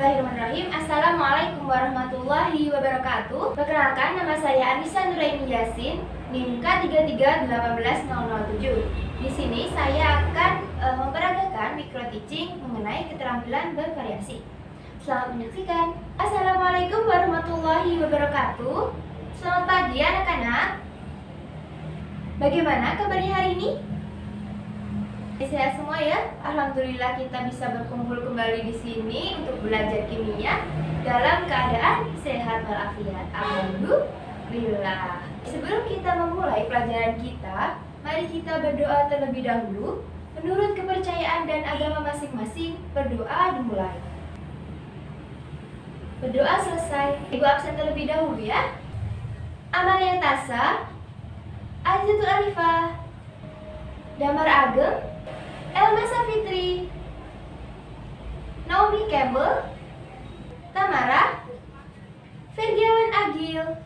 Bismillahirrahmanirrahim. Assalamualaikum warahmatullahi wabarakatuh. Perkenalkan, nama saya Anissa Nuraini Yasin, NIM K33180007. Di sini saya akan memperagakan micro teaching mengenai keterampilan bervariasi. Selamat menyaksikan. Assalamualaikum warahmatullahi wabarakatuh. Selamat pagi anak-anak. Bagaimana kabarnya hari ini? Sehat semua ya. Alhamdulillah kita bisa berkumpul kembali di sini untuk belajar kimia dalam keadaan sehat walafiat. Alhamdulillah. Sebelum kita memulai pelajaran kita, mari kita berdoa terlebih dahulu. Menurut kepercayaan dan agama masing-masing, berdoa dimulai. Berdoa selesai, Ibu absen terlebih dahulu ya. Amalia Tasa, Azizatul Arifah, Damar Ageng, Elma Safitri, Naomi Campbell, Tamara, Fergiawan Agil.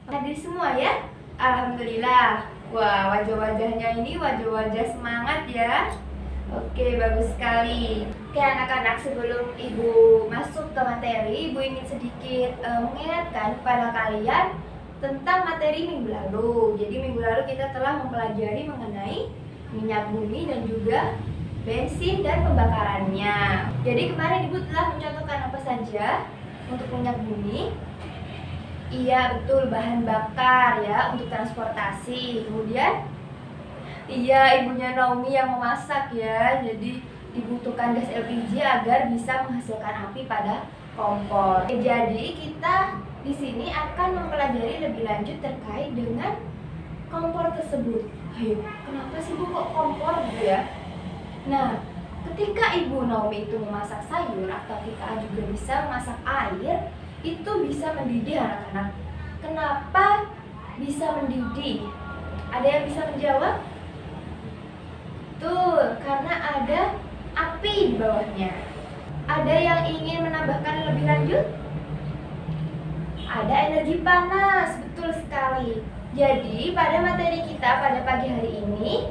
Hadir semua ya. Alhamdulillah. Wah, wajah-wajahnya ini wajah-wajah semangat ya. Oke, bagus sekali. Oke anak-anak, sebelum Ibu masuk ke materi, Ibu ingin sedikit mengingatkan kepada kalian tentang materi minggu lalu. Jadi minggu lalu kita telah mempelajari mengenai minyak bumi dan juga bensin dan pembakarannya. Jadi kemarin Ibu telah mencontohkan apa saja untuk minyak bumi. Iya betul, bahan bakar ya untuk transportasi. Kemudian iya, ibunya Naomi yang memasak ya. Jadi dibutuhkan gas LPG agar bisa menghasilkan api pada kompor. Jadi kita di sini akan mempelajari lebih lanjut terkait dengan kompor tersebut. Ayo, kenapa sih Bu kok kompor gitu ya? Nah, ketika Ibu Naomi itu memasak sayur atau kita juga bisa memasak air, itu bisa mendidih anak-anak. Kenapa bisa mendidih? Ada yang bisa menjawab? Betul, karena ada api di bawahnya. Ada yang ingin menambahkan lebih lanjut? Ada energi panas, betul sekali. Jadi pada materi kita pada pagi hari ini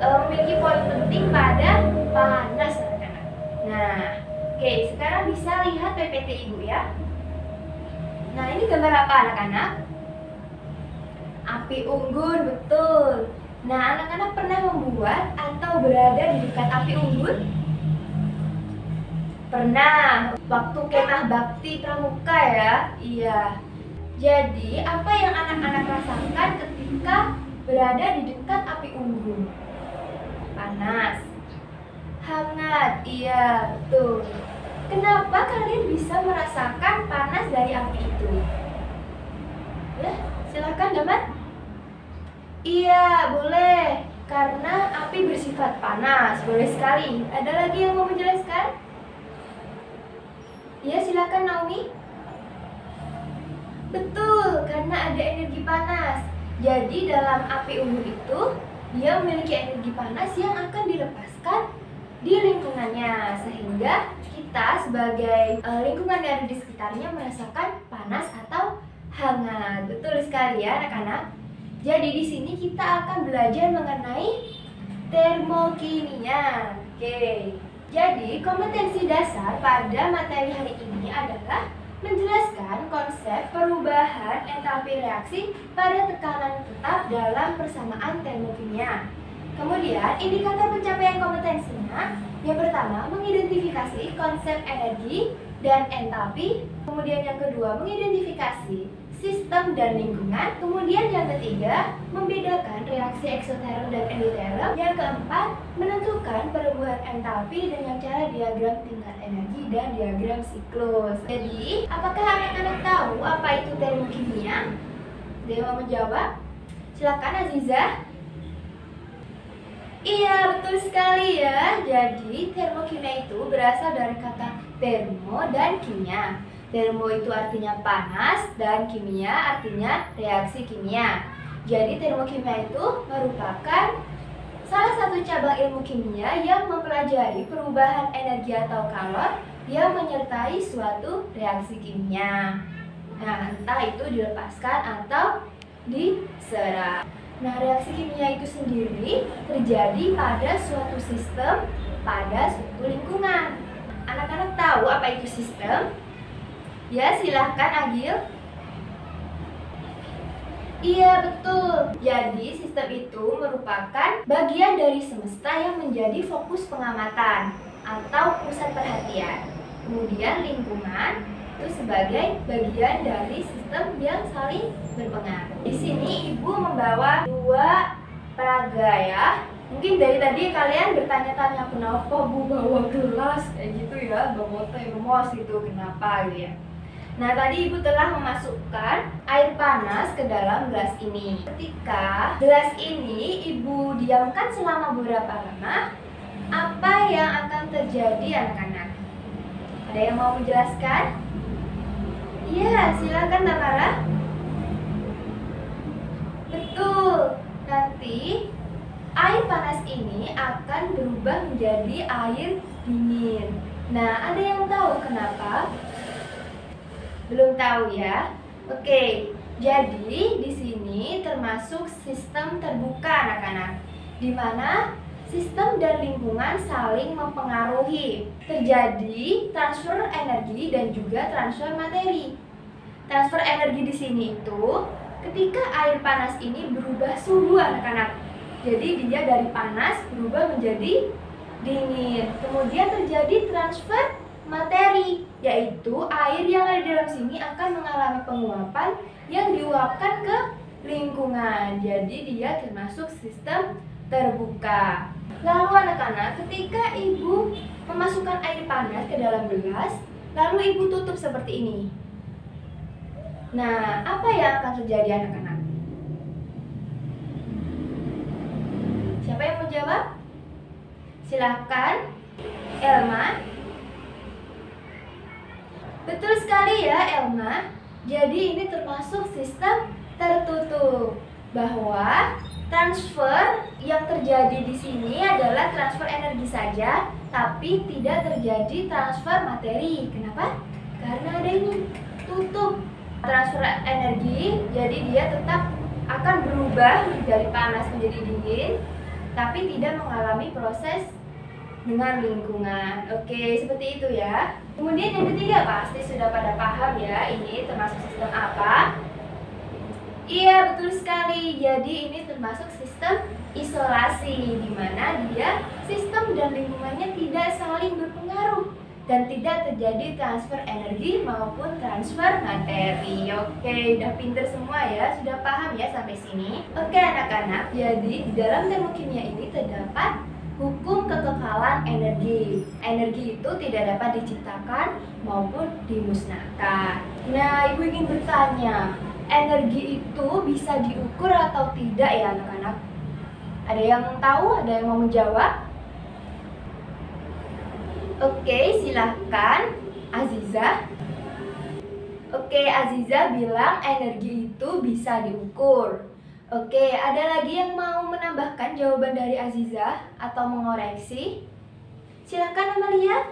memiliki poin penting pada panas anak-anak. Nah, oke, sekarang bisa lihat PPT Ibu ya. Nah, ini gambar apa anak-anak? Api unggun, betul. Nah, anak-anak pernah membuat atau berada di dekat api unggun? Pernah, waktu kemah bakti pramuka ya. Iya. Jadi, apa yang anak-anak rasakan ketika berada di dekat api unggun? Panas, hangat, iya, betul. Kenapa kalian bisa merasakan panas dari api itu? Ya, silakan Damar. Iya, boleh. Karena api bersifat panas, boleh sekali. Ada lagi yang mau menjelaskan? Iya, silakan Naomi. Betul, karena ada energi panas. Jadi dalam api unggun itu dia memiliki energi panas yang akan dilepaskan di lingkungannya, sehingga kita sebagai lingkungan yang ada di sekitarnya merasakan panas atau hangat. Betul sekali ya anak-anak. Jadi di sini kita akan belajar mengenai termokimia. Oke. Jadi kompetensi dasar pada materi hari ini adalah menjelaskan konsep perubahan entalpi reaksi pada tekanan tetap dalam persamaan termokimia. Kemudian, indikator pencapaian kompetensinya, yang pertama, mengidentifikasi konsep energi dan entalpi. Kemudian yang kedua, mengidentifikasi sistem dan lingkungan. Kemudian yang ketiga, membedakan reaksi eksoterm dan endoterm. Yang keempat, menentukan perubahan entalpi dengan cara diagram tingkat energi dan diagram siklus. Jadi, apakah anak-anak tahu apa itu termokimia? Ada yang mau menjawab? Silakan Aziza. Iya, betul sekali ya. Jadi, termokimia itu berasal dari kata termo dan kimia. Termo itu artinya panas dan kimia artinya reaksi kimia. Jadi termokimia itu merupakan salah satu cabang ilmu kimia yang mempelajari perubahan energi atau kalor yang menyertai suatu reaksi kimia. Nah, entah itu dilepaskan atau diserap. Nah, reaksi kimia itu sendiri terjadi pada suatu sistem, pada suatu lingkungan. Anak-anak Anak-anak tahu apa itu sistem? Ya, silahkan Agil. Iya, betul. Jadi, sistem itu merupakan bagian dari semesta yang menjadi fokus pengamatan atau pusat perhatian. Kemudian lingkungan itu sebagai bagian dari sistem yang saling berpengaruh. Di sini Ibu membawa dua peraga ya. Mungkin dari tadi kalian bertanya-tanya kenapa Bu bawa gelas kayak gitu ya, bawa termos gitu, kenapa gitu ya. Nah, tadi Ibu telah memasukkan air panas ke dalam gelas ini. Ketika gelas ini Ibu diamkan selama beberapa lama, apa yang akan terjadi anak-anak? Ada yang mau menjelaskan? Iya, silakan Tamara. Betul. Nanti air panas ini akan berubah menjadi air dingin. Nah, ada yang tahu kenapa? Belum tahu ya? Oke, jadi di sini termasuk sistem terbuka anak-anak, di mana sistem dan lingkungan saling mempengaruhi. Terjadi transfer energi dan juga transfer materi. Transfer energi di sini itu ketika air panas ini berubah suhu anak-anak. Jadi dia dari panas berubah menjadi dingin. Kemudian terjadi transfer materi, yaitu air yang ada di dalam sini akan mengalami penguapan yang diuapkan ke lingkungan. Jadi dia termasuk sistem terbuka. Lalu anak-anak, ketika Ibu memasukkan air panas ke dalam gelas, lalu Ibu tutup seperti ini. Nah, apa yang akan terjadi anak-anak? Siapa yang mau jawab? Silahkan, Elma. Betul sekali ya Elma. Jadi ini termasuk sistem tertutup, bahwa transfer yang terjadi di sini adalah transfer energi saja, tapi tidak terjadi transfer materi. Kenapa? Karena ada ini tutup. Transfer energi, jadi dia tetap akan berubah dari panas menjadi dingin, tapi tidak mengalami proses dengan lingkungan. Oke, seperti itu ya. Kemudian yang ketiga, pasti sudah pada paham ya, ini termasuk sistem apa? Iya, betul sekali. Jadi ini termasuk sistem isolasi, di mana dia sistem dan lingkungannya tidak saling berpengaruh dan tidak terjadi transfer energi maupun transfer materi. Oke, udah pinter semua ya, sudah paham ya sampai sini. Oke anak-anak, jadi di dalam termokimia ini terdapat hukum kekekalan energi. Energi itu tidak dapat diciptakan maupun dimusnahkan. Nah, Ibu ingin bertanya, energi itu bisa diukur atau tidak ya anak-anak? Ada yang tahu? Ada yang mau menjawab? Oke, silahkan Aziza. Oke, Aziza bilang energi itu bisa diukur. Oke, ada lagi yang mau menambahkan jawaban dari Aziza atau mengoreksi? Silahkan Amalia.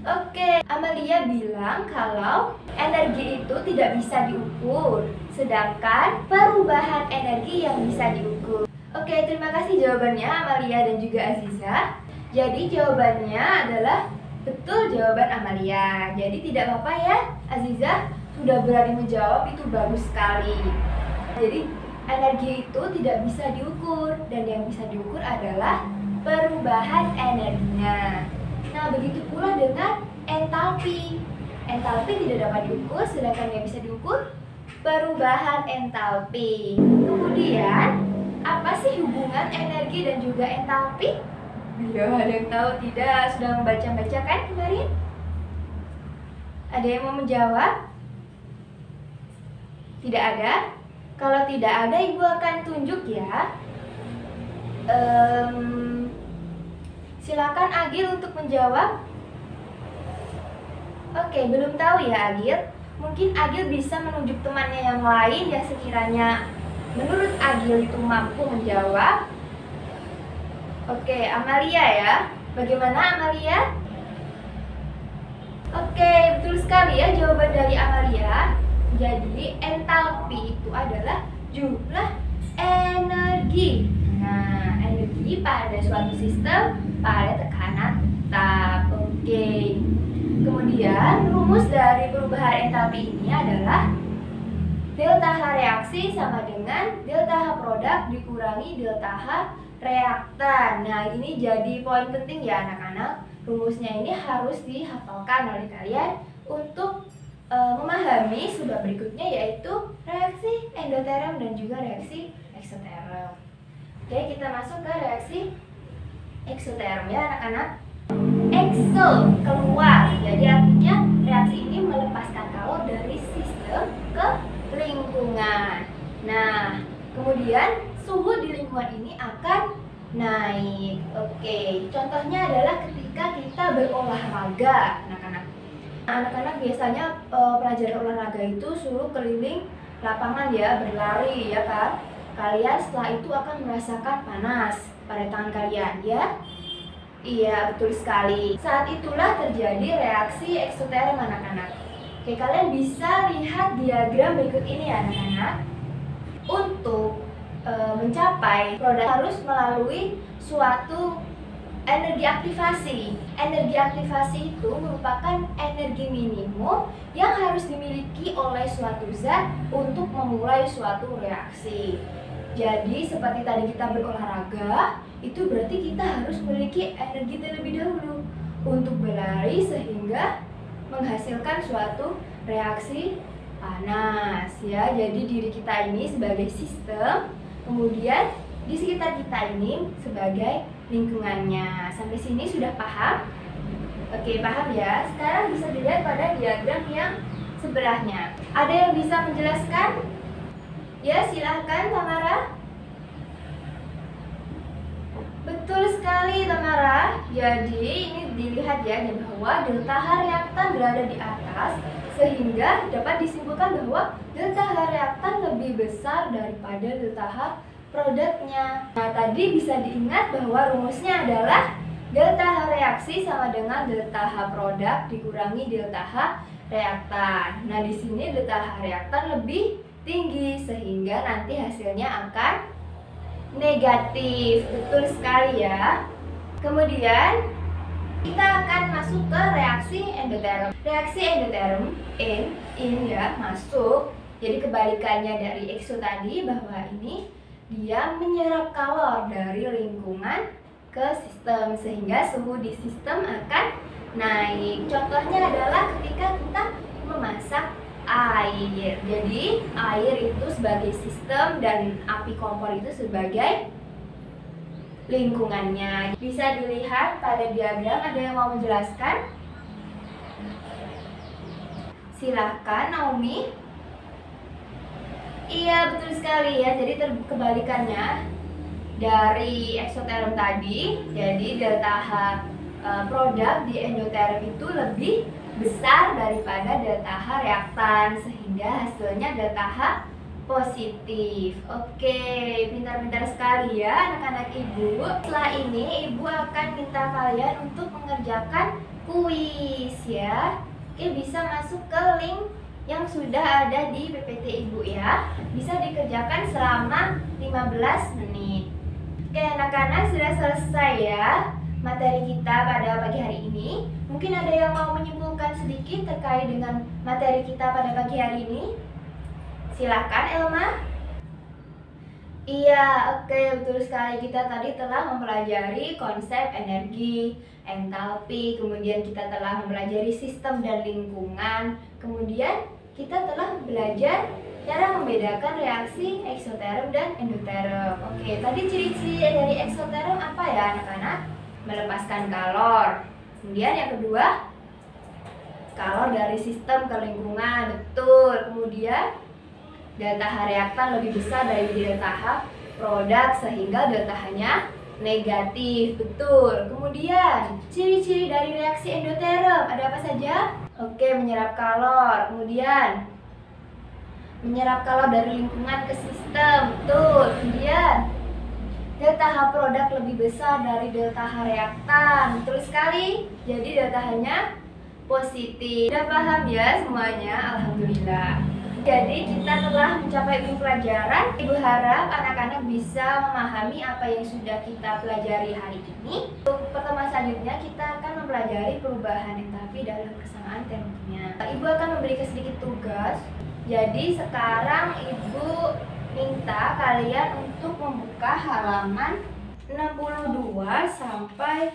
Oke, Amalia bilang kalau energi itu tidak bisa diukur, sedangkan perubahan energi yang bisa diukur. Oke, terima kasih jawabannya Amalia dan juga Aziza. Jadi jawabannya adalah betul jawaban Amalia. Jadi tidak apa-apa ya Aziza, sudah berani menjawab, itu bagus sekali. Jadi energi itu tidak bisa diukur, dan yang bisa diukur adalah perubahan energinya. Nah, begitu pula dengan entalpi. Entalpi tidak dapat diukur, sedangkan yang bisa diukur perubahan entalpi. Kemudian apa sih hubungan energi dan juga entalpi? Ya, ada yang tahu tidak? Sudah membaca-baca kan kemarin? Ada yang mau menjawab? Tidak ada? Kalau tidak ada, Ibu akan tunjuk ya. Silakan Agil untuk menjawab. Oke, belum tahu ya Agil. Mungkin Agil bisa menunjuk temannya yang lain yang sekiranya menurut Agil itu mampu menjawab. Oke, Amalia ya. Bagaimana Amalia? Oke, betul sekali ya jawaban dari Amalia. Jadi entalpi itu adalah jumlah energi. Nah, energi pada suatu sistem pada tekanan tetap. Oke. Kemudian rumus dari perubahan entalpi ini adalah delta H reaksi sama dengan delta H produk dikurangi delta H reaktan. Nah, ini jadi poin penting ya anak-anak. Rumusnya ini harus dihafalkan oleh kalian untuk memahami sebab berikutnya, yaitu reaksi endoterm dan juga reaksi eksoterm. Oke, kita masuk ke reaksi eksoterm ya anak-anak. Exo, keluar, jadi artinya reaksi ini melepaskan kalor dari sistem ke lingkungan. Nah, kemudian suhu di lingkungan ini akan naik. Oke, contohnya adalah ketika kita berolahraga, anak-anak. Anak-anak biasanya pelajaran olahraga itu suruh keliling lapangan ya, berlari ya kan. Kalian setelah itu akan merasakan panas pada tangan kalian ya. Iya, betul sekali. Saat itulah terjadi reaksi eksoterm anak-anak. Oke, kalian bisa lihat diagram berikut ini ya anak-anak. Untuk mencapai produk harus melalui suatu energi aktivasi. Energi aktivasi itu merupakan energi minimum yang harus dimiliki oleh suatu zat untuk memulai suatu reaksi. Jadi seperti tadi kita berolahraga, itu berarti kita harus memiliki energi terlebih dahulu untuk berlari sehingga menghasilkan suatu reaksi panas ya. Jadi diri kita ini sebagai sistem, kemudian di sekitar kita ini sebagai lingkungannya. Sampai sini sudah paham? Oke, paham ya. Sekarang bisa dilihat pada diagram yang sebelahnya. Ada yang bisa menjelaskan? Ya, silahkan Tamara. Betul sekali Tamara. Jadi ini dilihat ya bahwa delta H reaktan berada di atas, sehingga dapat disimpulkan bahwa delta H reaktan lebih besar daripada delta H produknya. Nah, tadi bisa diingat bahwa rumusnya adalah delta H reaksi sama dengan delta H produk dikurangi delta H reaktan. Nah, di sini delta H reaktan lebih tinggi sehingga nanti hasilnya akan negatif. Betul sekali ya. Kemudian kita akan masuk ke reaksi endoterm. Reaksi endoterm in ya, masuk. Jadi kebalikannya dari exo tadi, bahwa ini dia menyerap kalor dari lingkungan ke sistem sehingga suhu di sistem akan naik. Contohnya adalah ketika kita memasak air. Jadi air itu sebagai sistem dan api kompor itu sebagai lingkungannya. Bisa dilihat pada diagram. Ada yang mau menjelaskan? Silahkan Naomi. Iya, betul sekali ya. Jadi kebalikannya dari eksoterm tadi. Jadi delta H produk di endoterm itu lebih besar daripada delta H reaktan sehingga hasilnya delta H positif. Oke, pintar-pintar sekali ya anak-anak ibu. Setelah ini ibu akan minta kalian untuk mengerjakan kuis ya. Oke, bisa masuk ke link yang sudah ada di PPT ibu ya. Bisa dikerjakan selama 15 menit. Oke anak-anak, sudah selesai ya materi kita pada pagi hari ini. Mungkin ada yang mau menyimpulkan sedikit terkait dengan materi kita pada pagi hari ini? Silakan Elma. Iya, oke, betul sekali. Kita tadi telah mempelajari konsep energi, entalpi, kemudian kita telah mempelajari sistem dan lingkungan, kemudian kita telah belajar cara membedakan reaksi eksoterm dan endoterm. Oke, tadi ciri-ciri dari eksoterm apa ya anak-anak? Melepaskan kalor. Kemudian yang kedua, kalor dari sistem ke lingkungan, betul. Kemudian delta H reaktan lebih besar dari delta H produk sehingga delta H-nya negatif, betul. Kemudian ciri-ciri dari reaksi endoterm ada apa saja? Oke, menyerap kalor. Kemudian menyerap kalor dari lingkungan ke sistem, betul. Kemudian delta H produk lebih besar dari delta H reaktan, betul sekali. Jadi delta H-nya positif. Udah paham ya semuanya? Alhamdulillah. Jadi kita telah mencapai ujung pelajaran. Ibu harap anak-anak bisa memahami apa yang sudah kita pelajari hari ini. Untuk pertemuan selanjutnya kita akan mempelajari perubahan entalpi dalam persamaan termokimia. Ibu akan memberikan sedikit tugas. Jadi sekarang Ibu minta kalian untuk membuka halaman 62 sampai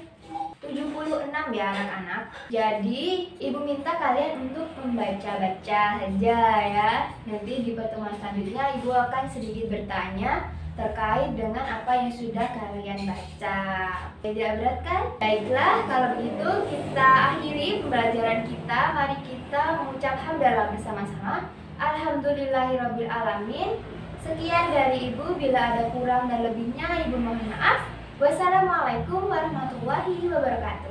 76 ya anak-anak. Jadi Ibu minta kalian untuk membaca-baca saja ya. Nanti di pertemuan selanjutnya Ibu akan sedikit bertanya terkait dengan apa yang sudah kalian baca. Tidak berat kan? Baiklah, kalau begitu kita akhiri pembelajaran kita. Mari kita mengucap hamdalah bersama-sama. Alhamdulillahirabbil alamin. Sekian dari Ibu, bila ada kurang dan lebihnya Ibu mohon maaf. Wassalamualaikum warahmatullahi wabarakatuh.